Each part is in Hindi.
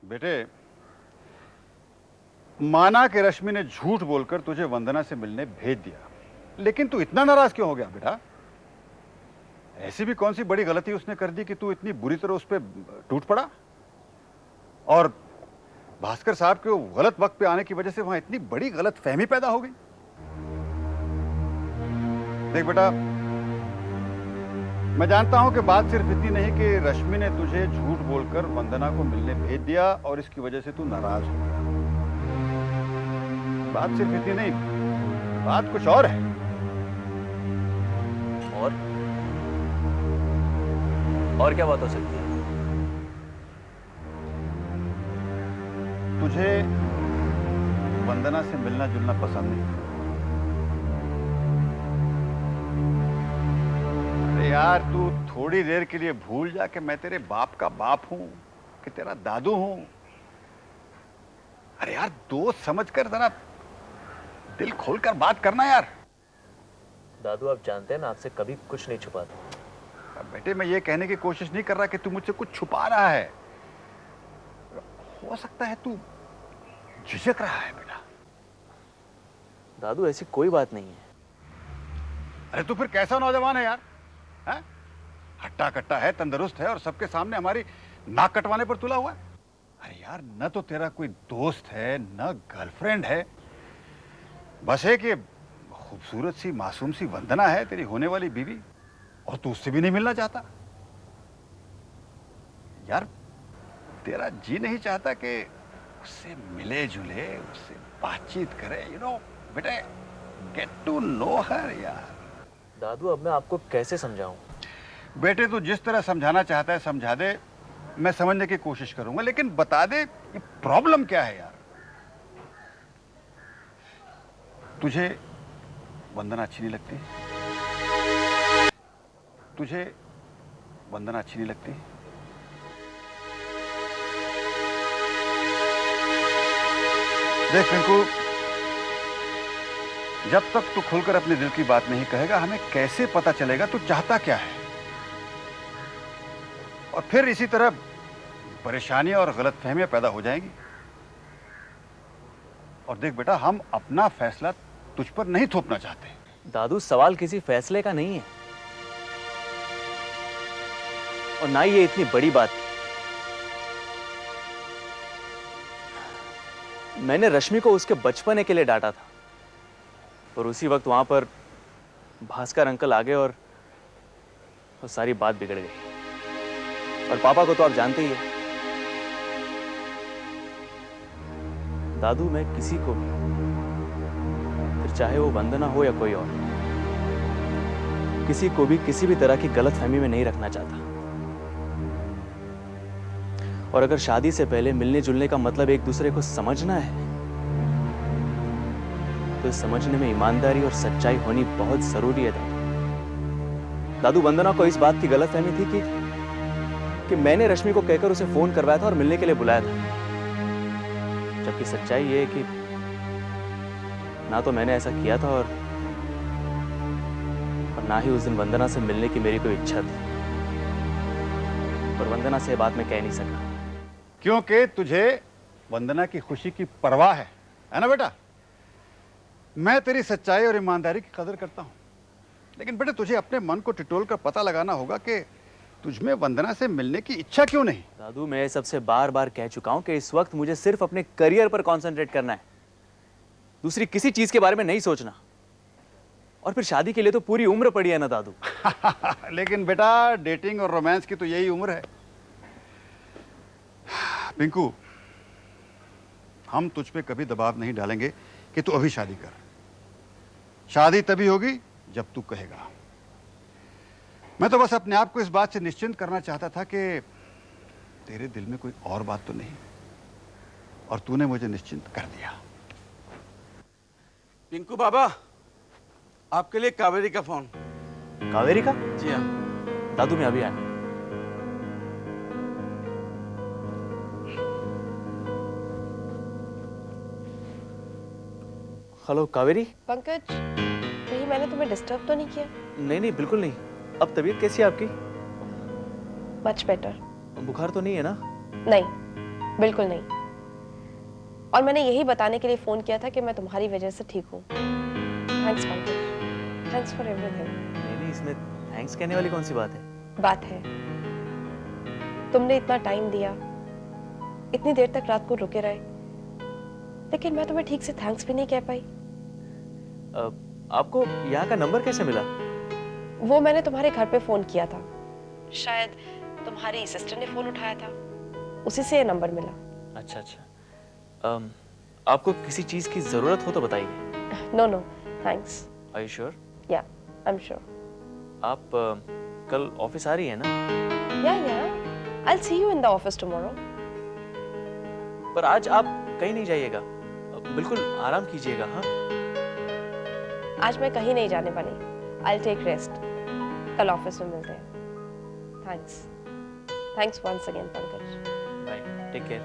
बेटे, माना कि रश्मि ने झूठ बोलकर तुझे वंदना से मिलने भेज दिया, लेकिन तू इतना नाराज क्यों हो गया बेटा? ऐसी भी कौन सी बड़ी गलती उसने कर दी कि तू इतनी बुरी तरह उस पर टूट पड़ा? और भास्कर साहब के गलत वक्त पे आने की वजह से वहां इतनी बड़ी गलत फहमी पैदा हो गई। देख बेटा, मैं जानता हूं कि बात सिर्फ इतनी नहीं कि रश्मि ने तुझे झूठ बोलकर वंदना को मिलने भेज दिया और इसकी वजह से तू नाराज हो गया। बात सिर्फ इतनी नहीं, बात कुछ और है। और क्या बात हो सकती है? तुझे वंदना से मिलना जुलना पसंद नहीं। अरे यार, तू थोड़ी देर के लिए भूल जा कि मैं तेरे बाप का बाप हूं, कि तेरा दादू हूं। अरे यार, दोस्त समझकर जरा दिल खोलकर बात करना यार। दादू, आप जानते हैं मैं आपसे कभी कुछ नहीं छुपाता। बेटे, मैं ये कहने की कोशिश नहीं कर रहा कि तू मुझसे कुछ छुपा रहा है। हो सकता है तू झिझक रहा है बेटा। दादू, ऐसी कोई बात नहीं है। अरे तू फिर कैसा नौजवान है यार? हैं? हट्टा कट्टा है, तंदुरुस्त है और सबके सामने हमारी नाक कटवाने पर तुला हुआ है। अरे यार, न तो तेरा कोई दोस्त है न गर्लफ्रेंड है, बस है कि खूबसूरत सी मासूम सी वंदना है तेरी होने वाली बीवी, और तू उससे भी नहीं मिलना चाहता। यार, तेरा जी नहीं चाहता कि उससे मिले जुले, उससे बातचीत करे, बेटे, गेट टू नो हर यार। दादू, अब मैं आपको कैसे समझाऊं? बेटे, तू जिस तरह समझाना चाहता है समझा दे, मैं समझने की कोशिश करूंगा, लेकिन बता दे ये प्रॉब्लम क्या है यार? तुझे वंदना अच्छी नहीं लगती? तुझे वंदना अच्छी नहीं लगती? देख पिंकू, जब तक तू खुलकर अपने दिल की बात नहीं कहेगा, हमें कैसे पता चलेगा तू चाहता क्या है? और फिर इसी तरह परेशानियां और गलतफहमियां पैदा हो जाएंगी। और देख बेटा, हम अपना फैसला तुझ पर नहीं थोपना चाहते। दादू, सवाल किसी फैसले का नहीं है, और ना ही ये इतनी बड़ी बात। मैंने रश्मि को उसके बचपने के लिए डांटा था, और उसी वक्त वहां पर भास्कर अंकल आ गए और सारी बात बिगड़ गई। और पापा को तो आप जानते ही हैं। दादू, मैं किसी को भी, फिर चाहे वो वंदना हो या कोई और, किसी को भी किसी भी तरह की गलतफहमी में नहीं रखना चाहता। और अगर शादी से पहले मिलने जुलने का मतलब एक दूसरे को समझना है, तो इस समझने में ईमानदारी और सच्चाई होनी बहुत जरूरी है दादू। दादू, वंदना को इस बात की गलतफहमी थी कि मैंने रश्मि को कहकर उसे फोन करवाया था और मिलने के लिए बुलाया था, जबकि सच्चाई ये है कि ना तो मैंने ऐसा किया था, और ना ही उस दिन वंदना से मिलने की मेरी कोई इच्छा थी। और वंदना से ये बात मैं कह नहीं सका, क्योंकि तुझे वंदना की खुशी की परवाह है ना बेटा? मैं तेरी सच्चाई और ईमानदारी की कदर करता हूं, लेकिन बेटा, तुझे अपने मन को टिटोल कर पता लगाना होगा कि तुझमें वंदना से मिलने की इच्छा क्यों नहीं। दादू, मैं सबसे बार बार कह चुका हूं कि इस वक्त मुझे सिर्फ अपने करियर पर कंसंट्रेट करना है, दूसरी किसी चीज के बारे में नहीं सोचना। और फिर शादी के लिए तो पूरी उम्र पड़ी है ना दादू। लेकिन बेटा, डेटिंग और रोमांस की तो यही उम्र है। पिंकू, हम तुझ पे कभी दबाव नहीं डालेंगे कि तू अभी शादी कर। शादी तभी होगी जब तू कहेगा। मैं तो बस अपने आप को इस बात से निश्चिंत करना चाहता था कि तेरे दिल में कोई और बात तो नहीं, और तूने मुझे निश्चिंत कर दिया। पिंकू बाबा, आपके लिए कावेरी का फोन। कावेरी का? जी हाँ। दादू, मैं अभी आया। हेलो कावेरी। पंकज, कहीं मैंने तुम्हें डिस्टर्ब तो नहीं किया? नहीं नहीं, बिल्कुल नहीं। अब तबीयत कैसी है आपकी? Much better. बुखार तो नहीं है ना? नहीं, बिल्कुल नहीं। और मैंने यही बताने के लिए फोन किया था कि मैं तुम्हारी वजह से ठीक हूँ। Thanks Pankaj, thanks for everything. नहीं, इसमें थैंक्स कहने वाली कौन सी बात है? बात है, तुमने इतना टाइम दिया, इतनी देर तक रात को रुके रहे, लेकिन मैं तुम्हें ठीक से थैंक्स भी नहीं कह पाई। आपको यहाँ का नंबर कैसे मिला? वो मैंने तुम्हारे घर पे फोन किया था, शायद तुम्हारी सिस्टर ने फोन उठाया था, उसी से ये नंबर मिला। अच्छा अच्छा। आपको किसी चीज की जरूरत हो तो बताइए। No no thanks. Are you sure? या आई एम श्योर। आप कल ऑफिस आ रही है ना? या I will see you in the office tomorrow. पर आज आप कहीं नहीं जाइएगा, बिल्कुल आराम कीजिएगा। हाँ, आज मैं कहीं नहीं जाने वाली। आई विल टेक रेस्ट, कल ऑफिस में मिलते हैं। Thanks once again Pankaj. Bye, take care.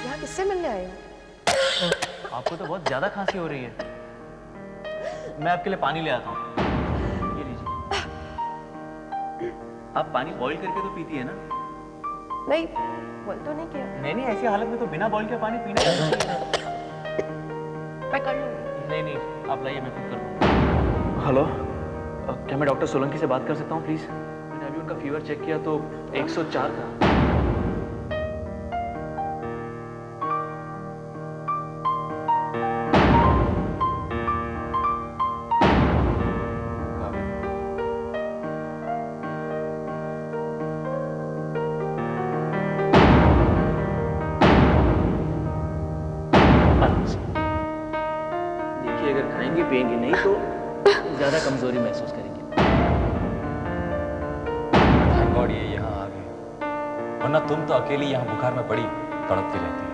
यहाँ किससे मिलने आए हो? आपको तो बहुत ज्यादा खांसी हो रही है, मैं आपके लिए पानी ले आता हूँ। ये लीजिए। आप पानी बॉईल करके तो पीती है ना? नहीं, बोल तो नहीं किया। नहीं, ऐसी हालत में तो बिना बॉईल के पानी पीना चाहिए। मैं कर लूंगी। नहीं, आप लाइए, मैं खुद कर लूँगा। हेलो, क्या मैं डॉक्टर सोलंकी से बात कर सकता हूँ प्लीज? मैंने अभी उनका फीवर चेक किया तो 104 था। देखिए, अगर खाएंगे पिएंगे नहीं तो ज्यादा कमजोरी महसूस करेंगे। थैंक गॉड ये यहाँ आ गए, वरना तुम तो अकेली यहाँ बुखार में पड़ी तड़पती रहती।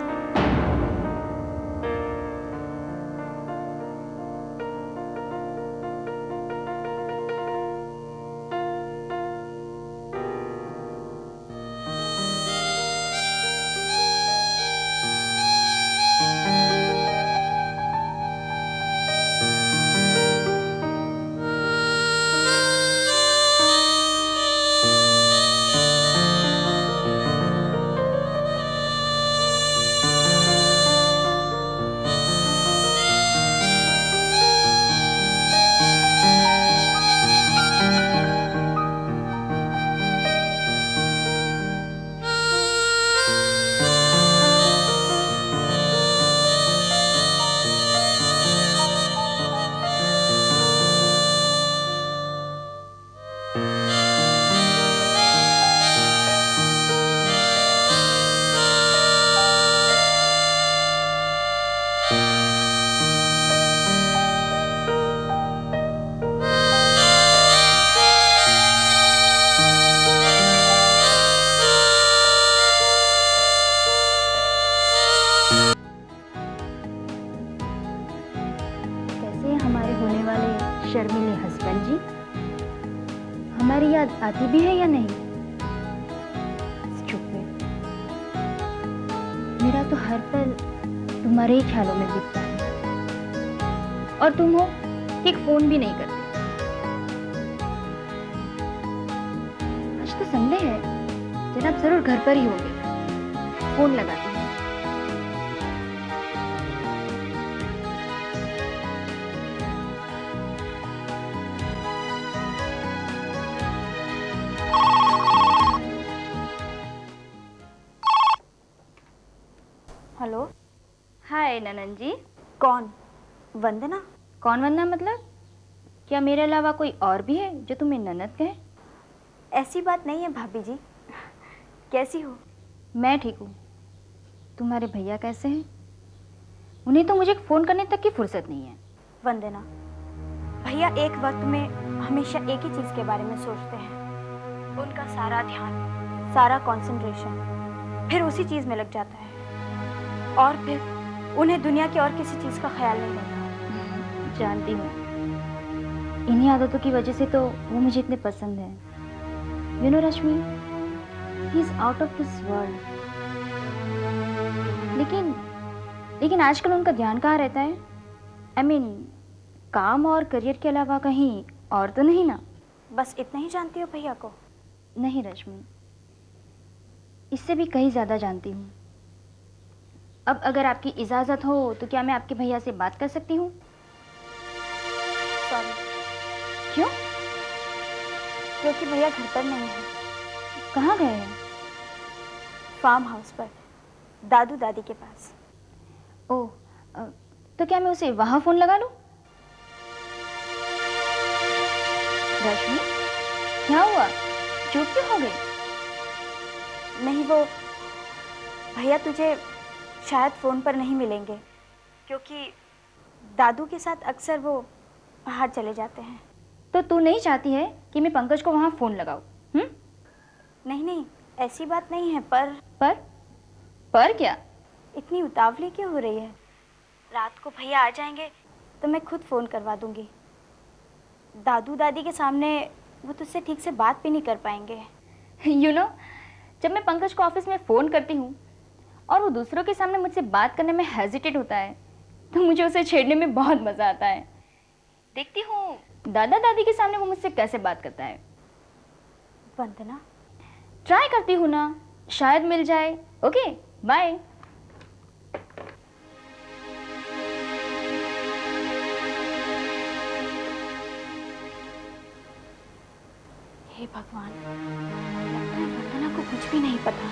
कैसे हमारे होने वाले शर्मीले हस्बैंड जी? हमारी याद आती भी है या नहीं? Stupid. मेरा तो हर पल तुम्हारे ही ख्यालों में बीतता है और तुम हो कि एक फोन भी नहीं करते। आज तो संडे है, जनाब जरूर घर पर ही होंगे। फोन लगाती हूँ। हेलो। हाय ननन जी। कौन? वंदना? कौन वंदना मतलब? क्या मेरे अलावा कोई और भी है जो तुम्हें ननद कहे? ऐसी बात नहीं है भाभी जी। कैसी हो? मैं ठीक हूँ। तुम्हारे भैया कैसे हैं? उन्हें तो मुझे फ़ोन करने तक की फुर्सत नहीं है। वंदना, भैया एक वक्त में हमेशा एक ही चीज़ के बारे में सोचते हैं। उनका सारा ध्यान, सारा कंसंट्रेशन फिर उसी चीज़ में लग जाता है और फिर उन्हें दुनिया की और किसी चीज़ का ख्याल नहीं रहता। जानती हूँ, इन्हीं आदतों की वजह से तो वो मुझे इतने पसंद हैं। You know Rashmi, he is out of this world. लेकिन आजकल उनका ध्यान कहाँ रहता है? I mean, काम और करियर के अलावा कहीं और तो नहीं ना? बस इतना ही जानती हो भैया को? नहीं रश्मि, इससे भी कहीं ज़्यादा जानती हूँ। अब अगर आपकी इजाज़त हो तो क्या मैं आपके भैया से बात कर सकती हूँ? सॉरी। क्यों? क्योंकि भैया घर पर नहीं है, कहाँ गए हैं? फार्म हाउस पर, दादू दादी के पास। ओह, तो क्या मैं उसे वहाँ फ़ोन लगा लूँ? रश्मि, क्या हुआ? चुप क्यों हो गई? नहीं, वो भैया तुझे शायद फ़ोन पर नहीं मिलेंगे, क्योंकि दादू के साथ अक्सर वो बाहर चले जाते हैं। तो तू नहीं चाहती है कि मैं पंकज को वहाँ फ़ोन लगाऊँ? नहीं नहीं, ऐसी बात नहीं है, पर क्या? इतनी उतावली क्यों हो रही है? रात को भैया आ जाएंगे तो मैं खुद फ़ोन करवा दूंगी। दादू दादी के सामने वो तुझसे ठीक से बात भी नहीं कर पाएंगे। You know, जब मैं पंकज को ऑफिस में फ़ोन करती हूँ और वो दूसरों के सामने मुझसे बात करने में हेजिटेट होता है, तो मुझे उसे छेड़ने में बहुत मज़ा आता है। देखती हूँ दादा दादी के सामने वो मुझसे कैसे बात करता है। वंदना, ट्राई करती हूँ ना, शायद मिल जाए। Okay, bye. हे भगवान, लगता है वंदना को कुछ भी नहीं पता।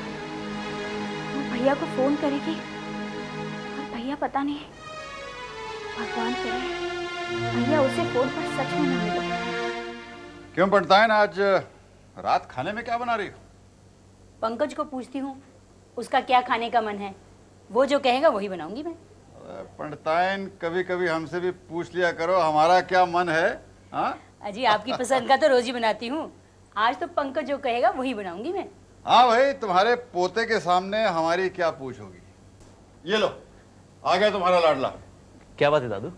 वो भैया को फ़ोन करेगी और भैया पता नहीं, भगवान करे भैया उसे फ़ोन पर सच में ना मिले। क्यों पढ़ता है ना, आज रात खाने में क्या बना रही हो? पंकज को पूछती हूँ उसका क्या खाने का मन है, वो जो कहेगा वही बनाऊंगी मैं। पंडिताइन, कभी कभी हमसे भी पूछ लिया करो हमारा क्या मन है। हाँ अजी, आपकी पसंद का तो रोज ही बनाती हूँ, आज तो पंकज जो कहेगा वही बनाऊंगी मैं। हाँ भाई, तुम्हारे पोते के सामने हमारी क्या पूछ होगी। ये लो, आ गया तुम्हारा लाडला। क्या बात है दादू?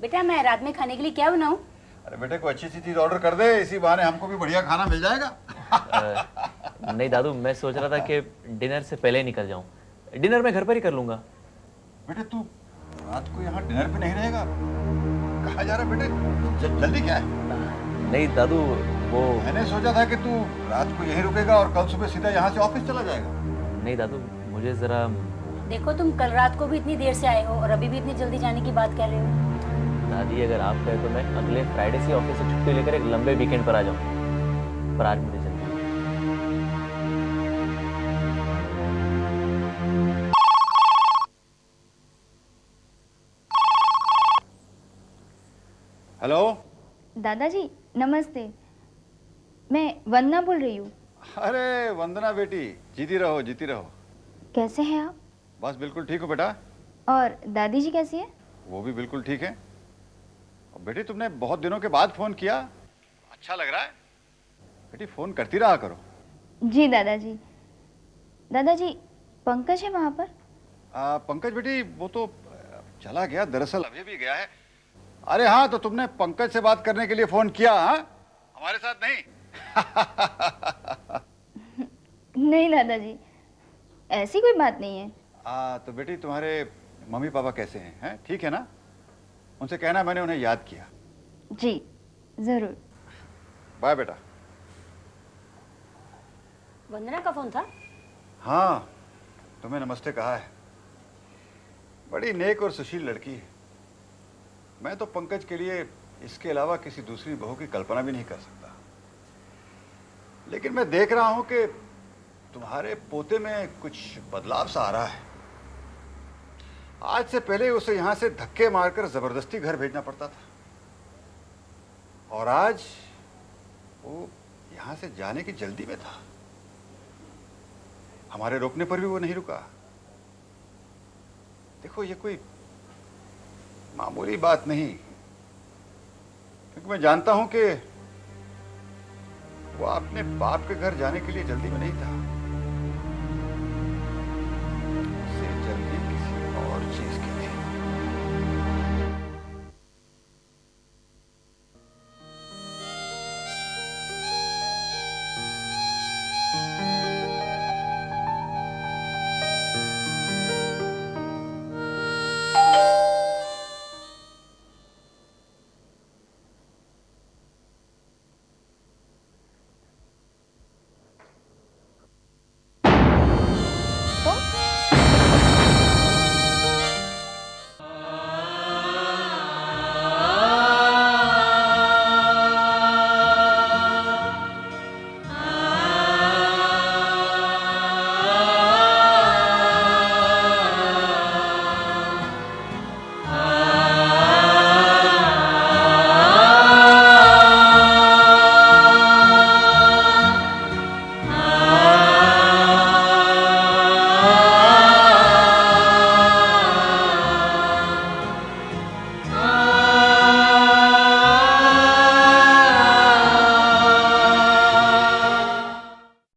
बेटा, मैं रात में खाने के लिए क्या बनाऊं? अरे बेटे, को अच्छी सी चीज ऑर्डर कर दे, इसी बहाने हमको भी बढ़िया खाना मिल जाएगा। नहीं दादू, मैं सोच रहा था कि डिनर से पहले ही निकल जाऊं। डिनर मैं घर पर ही कर लूंगा। बेटे, तू रात को यहाँ डिनर पे नहीं रहेगा? कहाँ जा रहा है बेटे? जल्दी क्या है? नहीं दादू, वो मैंने सोचा था कि तू रात को यहीं रुकेगा और कल सुबह सीधा यहाँ से ऑफिस चला जाएगा। नहीं दादू, मुझे जरा देखो, तुम कल रात को भी इतनी देर से आए हो और अभी भी इतनी जल्दी जाने की बात कर रहे हो। दादी, अगर आप कहे तो मैं अगले फ्राइडे से ऑफिस से छुट्टी लेकर एक लंबे वीकेंड पर आ जाऊं, पर आज मुझे जल्दी है। हेलो दादाजी नमस्ते, मैं वंदना बोल रही हूँ। अरे वंदना बेटी, जीती रहो जीती रहो। कैसे हैं आप? बस बिल्कुल ठीक हो बेटा। और दादी जी कैसी है? वो भी बिल्कुल ठीक है। और बेटी, तुमने बहुत दिनों के बाद फोन किया, अच्छा लग रहा है। बेटी, फोन करती रहा करो। जी दादाजी। दादाजी, पंकज है वहाँ पर? पंकज बेटी, वो तो चला गया, दरअसल अभी भी गया है। अरे हाँ, तो तुमने पंकज से बात करने के लिए फोन किया? हाँ, हमारे साथ नहीं। नहीं दादाजी, ऐसी कोई बात नहीं है। तो बेटी, तुम्हारे मम्मी पापा कैसे हैं? हैं, ठीक है ना? उनसे कहना मैंने उन्हें याद किया। जी जरूर। बाय बेटा। वंदना का फोन था? हाँ, तुम्हें नमस्ते कहा है। बड़ी नेक और सुशील लड़की है। मैं तो पंकज के लिए इसके अलावा किसी दूसरी बहू की कल्पना भी नहीं कर सकता। लेकिन मैं देख रहा हूं कि तुम्हारे पोते में कुछ बदलाव सा आ रहा है। आज से पहले उसे यहां से धक्के मारकर जबरदस्ती घर भेजना पड़ता था, और आज वो यहां से जाने की जल्दी में था। हमारे रोकने पर भी वो नहीं रुका। देखो, ये कोई मामूली बात नहीं, क्योंकि मैं जानता हूं कि वो अपने बाप के घर जाने के लिए जल्दी में नहीं था।